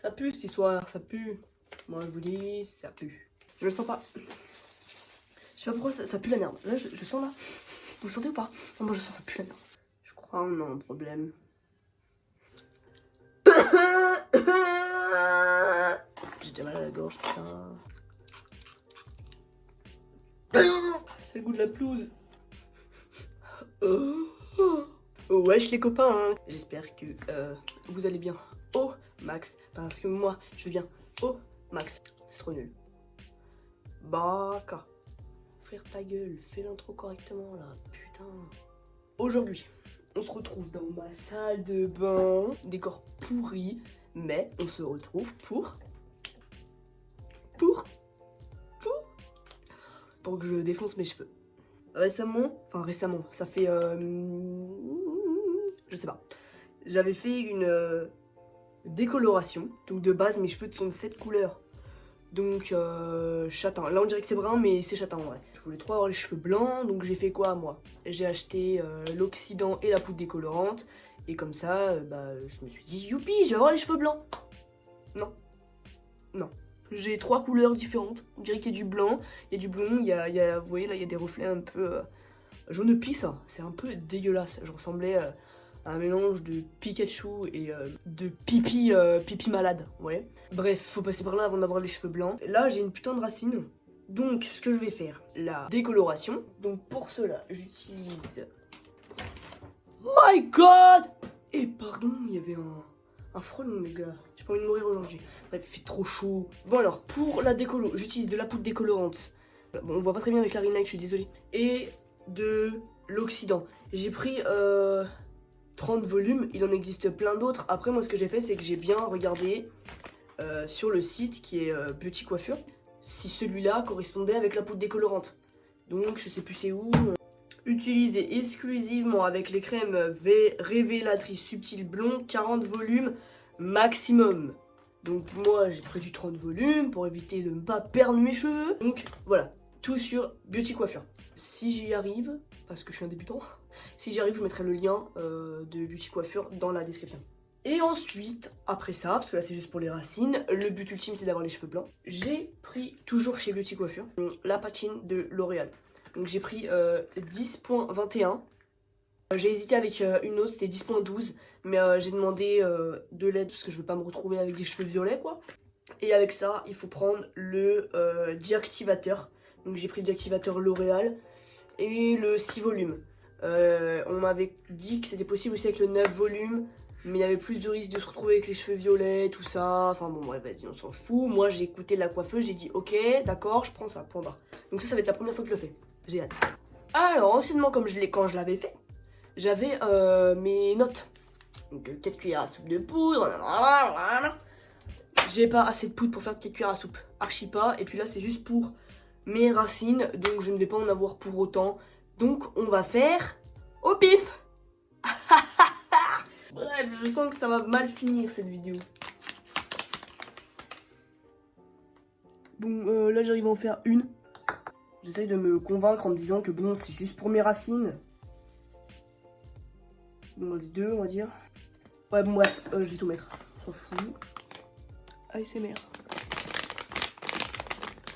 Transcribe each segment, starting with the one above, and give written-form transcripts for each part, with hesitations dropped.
Ça pue cette histoire, ça pue. Moi je vous dis, ça pue. Je le sens pas. Je sais pas pourquoi ça pue la merde. Là je sens là. Vous le sentez ou pas? Non, moi je sens ça pue la merde. Je crois qu'on a un problème. J'ai déjà mal à la gorge, putain. C'est le goût de la pelouse. Wesh les copains, hein. J'espère que vous allez bien au max. Parce que moi, je vais bien au max. C'est trop nul. Baka. Frère ta gueule, fais l'intro correctement là, putain. Aujourd'hui, on se retrouve dans ma salle de bain. Décor pourri, mais on se retrouve pour que je défonce mes cheveux. Récemment, ça fait je sais pas. J'avais fait une décoloration. Donc de base mes cheveux sont de cette couleur. Donc châtain. Là on dirait que c'est brun mais c'est châtain en vrai. Je voulais trop avoir les cheveux blancs, donc j'ai fait quoi moi? J'ai acheté l'oxydant et la poudre décolorante. Et comme ça, je me suis dit youpi, je vais avoir les cheveux blancs. Non. Non. J'ai 3 couleurs différentes. On dirait qu'il y a du blanc, il y a du blond, vous voyez là, il y a des reflets un peu jaune pisse. C'est un peu dégueulasse. Je ressemblais à un mélange de Pikachu et de pipi malade. Ouais. Bref, faut passer par là avant d'avoir les cheveux blancs. Là, j'ai une putain de racine. Donc, ce que je vais faire, la décoloration. Donc, pour cela, j'utilise. My God! Et pardon, il y avait un frelon, les gars. J'ai pas envie de mourir aujourd'hui. Bref, il fait trop chaud. Bon alors, pour la décolo, j'utilise de la poudre décolorante. Bon, on voit pas très bien avec la ring light, je suis désolée. Et de l'oxydant. J'ai pris 30 volumes, il en existe plein d'autres. Après, moi, ce que j'ai fait, c'est que j'ai bien regardé sur le site qui est Beauty Coiffure, si celui-là correspondait avec la poudre décolorante. Donc, je sais plus c'est où. Utilisé exclusivement avec les crèmes révélatrices subtiles blondes, 40 volumes maximum. Donc moi j'ai pris du 30 volumes pour éviter de ne pas perdre mes cheveux. Donc voilà, tout sur Beauty Coiffure. Si j'y arrive, parce que je suis un débutant, si j'y arrive je mettrai le lien de Beauty Coiffure dans la description. Et ensuite, après ça, parce que là c'est juste pour les racines, le but ultime c'est d'avoir les cheveux blancs. J'ai pris, toujours chez Beauty Coiffure, la patine de L'Oréal. Donc j'ai pris 10.21. J'ai hésité avec une autre, c'était 10.12. Mais j'ai demandé de l'aide parce que je veux pas me retrouver avec des cheveux violets quoi. Et avec ça, il faut prendre le déactivateur. Donc j'ai pris le déactivateur L'Oréal et le 6 volumes. On m'avait dit que c'était possible aussi avec le 9 volumes. Mais il y avait plus de risque de se retrouver avec les cheveux violets, tout ça. Enfin bon, bref, vas-y, on s'en fout. Moi j'ai écouté la coiffeuse, j'ai dit ok, d'accord, je prends ça, point barre. Donc ça va être la première fois que je le fais. J'ai hâte. Alors, anciennement, quand je l'avais fait, j'avais mes notes. Donc 4 cuillères à soupe de poudre. J'ai pas assez de poudre pour faire 4 cuillères à soupe. Archi pas. Et puis là, c'est juste pour mes racines. Donc je ne vais pas en avoir pour autant. Donc on va faire au pif. Bref, je sens que ça va mal finir cette vidéo. Bon, là j'arrive à en faire une. J'essaye de me convaincre en me disant que bon, c'est juste pour mes racines. Bon, vas-y, 2, on va dire. Ouais, bon, bref, je vais tout mettre. On s'en fout. ASMR.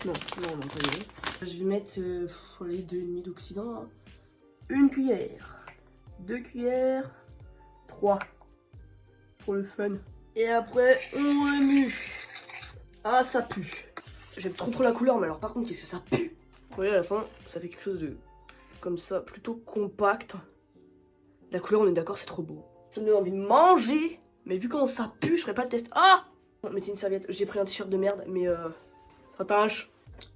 Non, pas les. Je vais mettre, allez, 2,5 d'oxydant. Hein. 1 cuillère. 2 cuillères. 3. Pour le fun. Et après, on remue. Ah, ça pue. J'aime trop la couleur, mais alors par contre, qu'est-ce que ça pue? Vous voyez, à la fin, ça fait quelque chose de comme ça, plutôt compact. La couleur, on est d'accord, c'est trop beau. Ça me donne envie de manger, mais vu comment ça pue, je ferai pas le test. Ah! Mettez une serviette. J'ai pris un t-shirt de merde, mais ça tâche.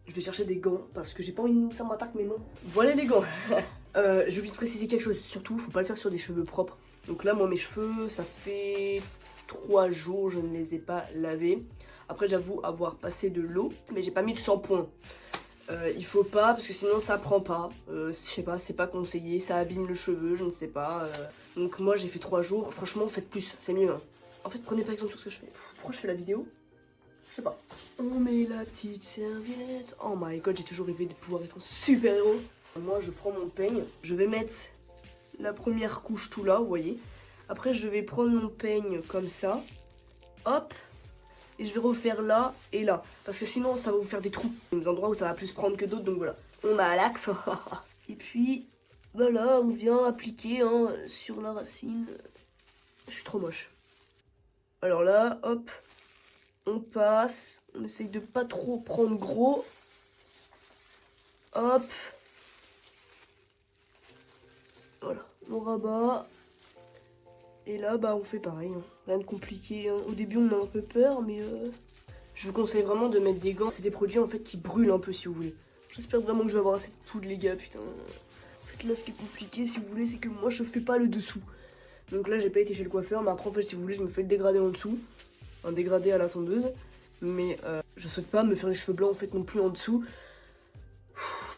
Je vais chercher des gants parce que j'ai pas envie que ça m'attaque mes mains. Voilà les gants. J'ai oublié de préciser quelque chose. Surtout, faut pas le faire sur des cheveux propres. Donc là, moi, mes cheveux, ça fait 3 jours, je ne les ai pas lavés. Après, j'avoue avoir passé de l'eau, mais j'ai pas mis de shampoing. Il faut pas parce que sinon ça prend pas. Je sais pas, c'est pas conseillé, ça abîme le cheveu, je ne sais pas. Donc moi j'ai fait 3 jours, franchement faites plus, c'est mieux. Hein. En fait prenez pas exemple sur ce que je fais. Pourquoi je fais la vidéo? Je sais pas. On met la petite serviette. Oh my god, j'ai toujours rêvé de pouvoir être un super héros. Moi je prends mon peigne, je vais mettre la première couche tout là, vous voyez. Après je vais prendre mon peigne comme ça. Hop. Et je vais refaire là et là. Parce que sinon ça va vous faire des trous. Des endroits où ça va plus prendre que d'autres. Donc voilà. On a l'axe. Et puis voilà, on vient appliquer hein, sur la racine. Je suis trop moche. Alors là, hop. On passe. On essaye de pas trop prendre gros. Hop. Voilà. On rabat. Et là, bah, on fait pareil. Hein. Rien de compliqué. Hein. Au début, on a un peu peur, mais je vous conseille vraiment de mettre des gants. C'est des produits en fait qui brûlent un peu si vous voulez. J'espère vraiment que je vais avoir assez de poudre, les gars. Putain. En fait, là, ce qui est compliqué, si vous voulez, c'est que moi, je fais pas le dessous. Donc là, j'ai pas été chez le coiffeur, mais après, en fait, si vous voulez, je me fais le dégradé en dessous. Un dégradé à la tondeuse. Mais je souhaite pas me faire les cheveux blancs en fait non plus en dessous.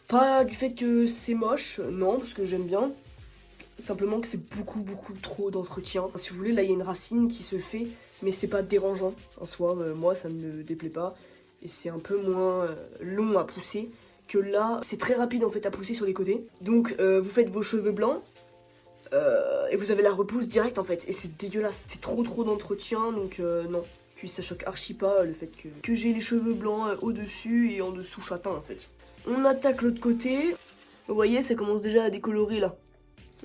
Pas du fait que c'est moche, non, parce que j'aime bien. Simplement que c'est beaucoup trop d'entretien. Si vous voulez, là il y a une racine qui se fait, mais c'est pas dérangeant en soi. Moi ça ne me déplaît pas. Et c'est un peu moins long à pousser que là. C'est très rapide en fait à pousser sur les côtés. Donc vous faites vos cheveux blancs. Et vous avez la repousse directe en fait. Et c'est dégueulasse. C'est trop d'entretien. Donc non. Puis ça choque archi pas le fait que j'ai les cheveux blancs au-dessus et en dessous châtain en fait. On attaque l'autre côté. Vous voyez, ça commence déjà à décolorer là.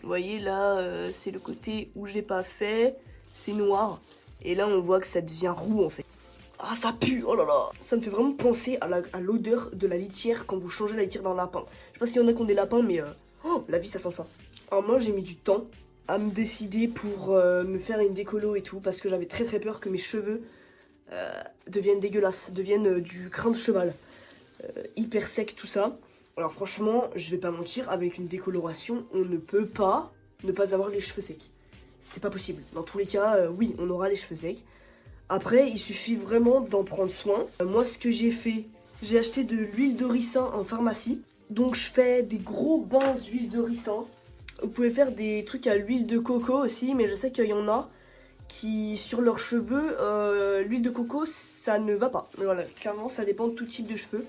Vous voyez là, c'est le côté où j'ai pas fait. C'est noir. Et là, on voit que ça devient roux en fait. Ah, ça pue, oh là là. Ça me fait vraiment penser à l'odeur de la litière quand vous changez la litière d'un lapin. Je sais pas s'il y en a qui ont des lapins, mais oh, la vie ça sent ça. Alors moi, j'ai mis du temps à me décider pour me faire une décolo et tout. Parce que j'avais très peur que mes cheveux deviennent dégueulasses. Deviennent du crin de cheval. Hyper sec tout ça. Alors franchement, je vais pas mentir, avec une décoloration, on ne peut pas ne pas avoir les cheveux secs. C'est pas possible. Dans tous les cas, oui, on aura les cheveux secs. Après, il suffit vraiment d'en prendre soin. Moi, ce que j'ai fait, j'ai acheté de l'huile de ricin en pharmacie. Donc je fais des gros bains d'huile de ricin. Vous pouvez faire des trucs à l'huile de coco aussi, mais je sais qu'il y en a qui, sur leurs cheveux, l'huile de coco, ça ne va pas. Mais voilà, clairement, ça dépend de tout type de cheveux.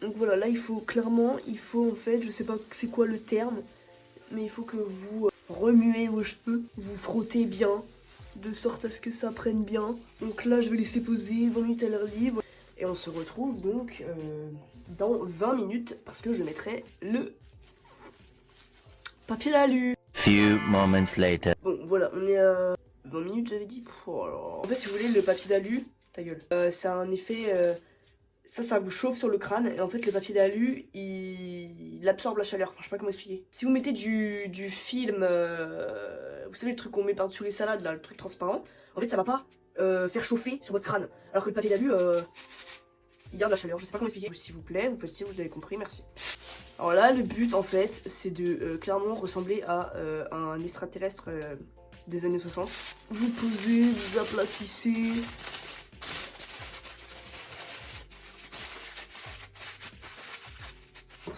Donc voilà, là il faut clairement, en fait, je sais pas c'est quoi le terme, mais il faut que vous remuez vos cheveux, vous frottez bien, de sorte à ce que ça prenne bien. Donc là je vais laisser poser 20 minutes à l'air libre, et on se retrouve donc dans 20 minutes, parce que je mettrai le papier d'alu. Few moments later. Bon voilà, on est à 20 minutes j'avais dit. Oh là là. En fait si vous voulez, le papier d'alu, ta gueule, ça a un effet... Ça vous chauffe sur le crâne et en fait le papier d'alu il absorbe la chaleur. Enfin, je sais pas comment expliquer. Si vous mettez du film, vous savez le truc qu'on met par-dessus les salades là, le truc transparent, en fait ça va pas faire chauffer sur votre crâne. Alors que le papier d'alu il garde la chaleur. Je sais pas comment expliquer. S'il vous plaît, vous faites si vous avez compris, merci. Alors là le but en fait c'est de clairement ressembler à un extraterrestre des années 60. Vous posez, vous aplatissez.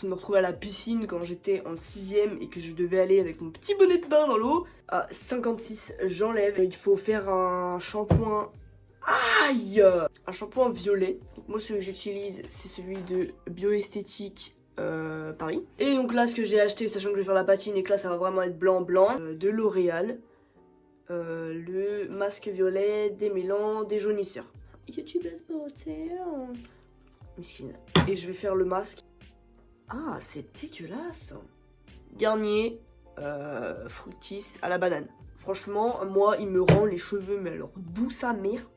Je me retrouvais à la piscine quand j'étais en 6ème et que je devais aller avec mon petit bonnet de bain dans l'eau. À 56, j'enlève. Il faut faire un shampoing. Aïe! Un shampoing violet. Donc moi, celui que j'utilise, c'est celui de Bioesthétique Paris. Et donc là, ce que j'ai acheté, sachant que je vais faire la patine et que là, ça va vraiment être blanc. De L'Oréal. Le masque violet démêlant déjaunisseur. YouTube beauté. Miskine. Et je vais faire le masque. Ah, c'est dégueulasse. Garnier Fructis à la banane. Franchement, moi, il me rend les cheveux, mais alors d'où sa mère.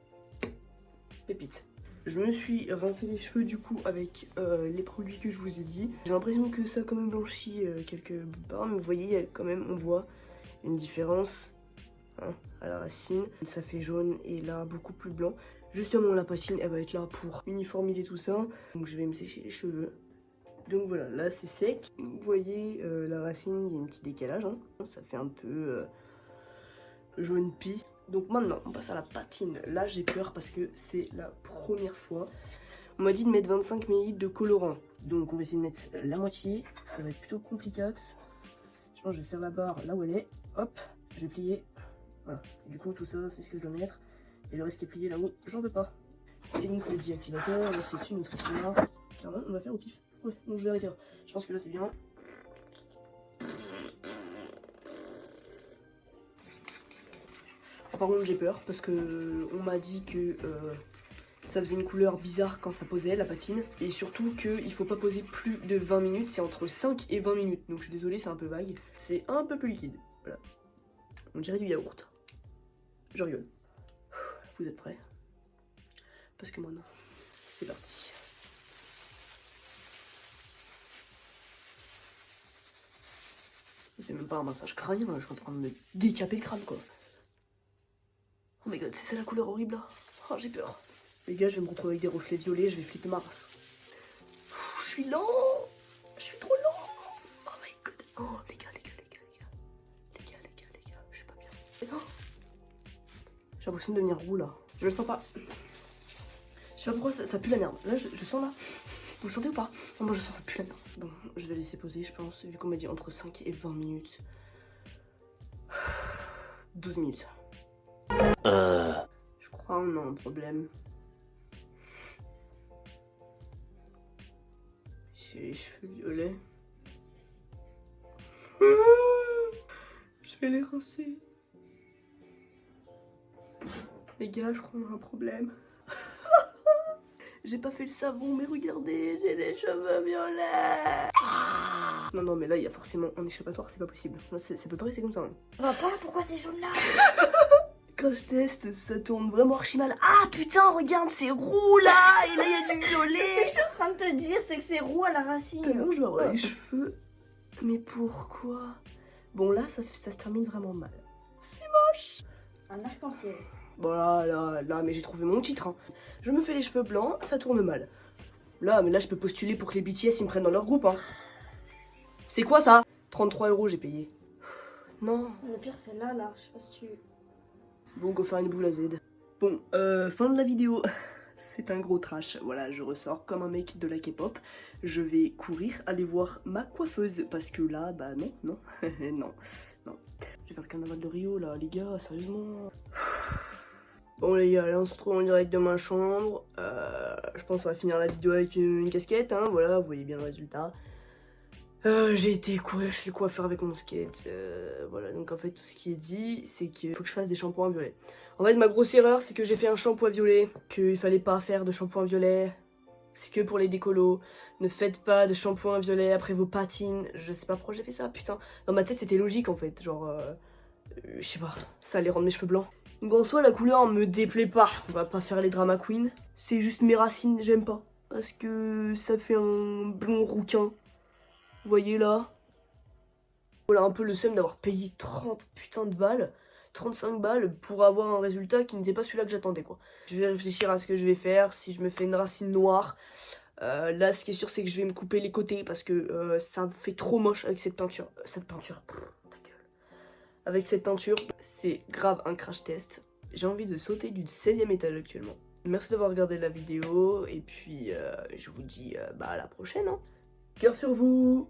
Pépite. Je me suis rincé les cheveux du coup avec les produits que je vous ai dit. J'ai l'impression que ça a quand même blanchi quelque part, mais vous voyez, quand même, on voit une différence hein, à la racine. Ça fait jaune et là, beaucoup plus blanc. Justement, la patine, elle va être là pour uniformiser tout ça. Donc, je vais me sécher les cheveux. Donc voilà, là c'est sec. Vous voyez la racine, il y a un petit décalage. Hein. Ça fait un peu jaune pisse. Donc maintenant, on passe à la patine. Là j'ai peur parce que c'est la première fois. On m'a dit de mettre 25 ml de colorant. Donc on va essayer de mettre la moitié. Ça va être plutôt complicax. Je vais faire la barre là où elle est. Hop, je vais plier. Voilà. Du coup tout ça c'est ce que je dois mettre. Et le reste qui est plié là-haut, j'en veux pas. Et donc le déactivateur, là c'est une autre histoire. Clairement, on va faire au pif. Ouais, donc je vais arrêter là. Je pense que là c'est bien. Par contre j'ai peur parce que on m'a dit que ça faisait une couleur bizarre quand ça posait la patine. Et surtout qu'il faut pas poser plus de 20 minutes, c'est entre 5 et 20 minutes. Donc je suis désolée, c'est un peu vague. C'est un peu plus liquide. Voilà. On dirait du yaourt. Je rigole. Vous êtes prêts? Parce que moi non. C'est parti. C'est même pas un massage crânien, je suis en train de me décaper le crâne quoi. Oh my god, c'est ça la couleur horrible là. Oh j'ai peur. Les gars, je vais me retrouver avec des reflets violets, je vais flipper ma race. Je suis lent. Je suis trop lent. Oh my god. Oh les gars, je suis pas bien. Oh. J'ai l'impression de devenir roux là. Je le sens pas. Je sais pas pourquoi ça pue la merde. Là je sens là. Vous le sentez ou pas? Non, moi je sens ça pue la merde. Bon, je vais laisser poser je pense, vu qu'on m'a dit entre 5 et 20 minutes. 12 minutes. Je crois on a un problème. J'ai les cheveux violets. Je vais les rincer. Les gars, je crois qu'on a un problème. J'ai pas fait le savon, mais regardez, j'ai les cheveux violets. Non, mais là, il y a forcément un échappatoire, c'est pas possible. Ça peut pas rester comme ça. Hein. Papa, pourquoi c'est jaune là? Quand je teste, ça tourne vraiment archi mal. Ah putain, regarde, c'est roux là. Et là, il y a du violet. Ce que je suis en train de te dire, c'est que c'est roux à la racine. Tellement je vais avoir les cheveux. Mais pourquoi? Bon, là, ça se termine vraiment mal. C'est moche. Un arc-en-ciel. Voilà, là, mais j'ai trouvé mon titre. Hein. Je me fais les cheveux blancs, ça tourne mal. Là, mais là, je peux postuler pour que les BTS ils me prennent dans leur groupe. Hein. C'est quoi ça? 33 € j'ai payé. Non. Le pire, c'est là, je sais pas si tu... Bon, go faire une boule à Z. Bon, fin de la vidéo. C'est un gros trash. Voilà, je ressors comme un mec de la K-pop. Je vais courir aller voir ma coiffeuse. Parce que là, bah non. non. Je vais faire le carnaval de Rio, là, les gars, sérieusement. Bon les gars, là on se retrouve en direct de ma chambre. Je pense qu'on va finir la vidéo avec une casquette, hein, voilà, vous voyez bien le résultat. J'ai été courir chez le coiffeur avec mon skate. Voilà, donc en fait tout ce qui est dit, c'est qu'il faut que je fasse des shampoings violets. En fait ma grosse erreur, c'est que j'ai fait un shampoing violet, qu'il fallait pas faire de shampoing violet. C'est que pour les décolos. Ne faites pas de shampoing violet après vos patines. Je sais pas pourquoi j'ai fait ça, putain. Dans ma tête c'était logique en fait, genre... je sais pas, ça allait rendre mes cheveux blancs. Donc en soi la couleur me déplaît pas, on va pas faire les drama queens. C'est juste mes racines, j'aime pas. Parce que ça fait un blond rouquin. Vous voyez là? Voilà un peu le seum d'avoir payé 30 putains de balles, 35 balles pour avoir un résultat qui n'était pas celui-là que j'attendais quoi. Je vais réfléchir à ce que je vais faire, si je me fais une racine noire. Là ce qui est sûr c'est que je vais me couper les côtés parce que ça me fait trop moche avec cette peinture. Avec cette peinture, c'est grave un crash test. J'ai envie de sauter du 16e étage actuellement. Merci d'avoir regardé la vidéo et puis je vous dis à la prochaine. Hein. Cœur sur vous.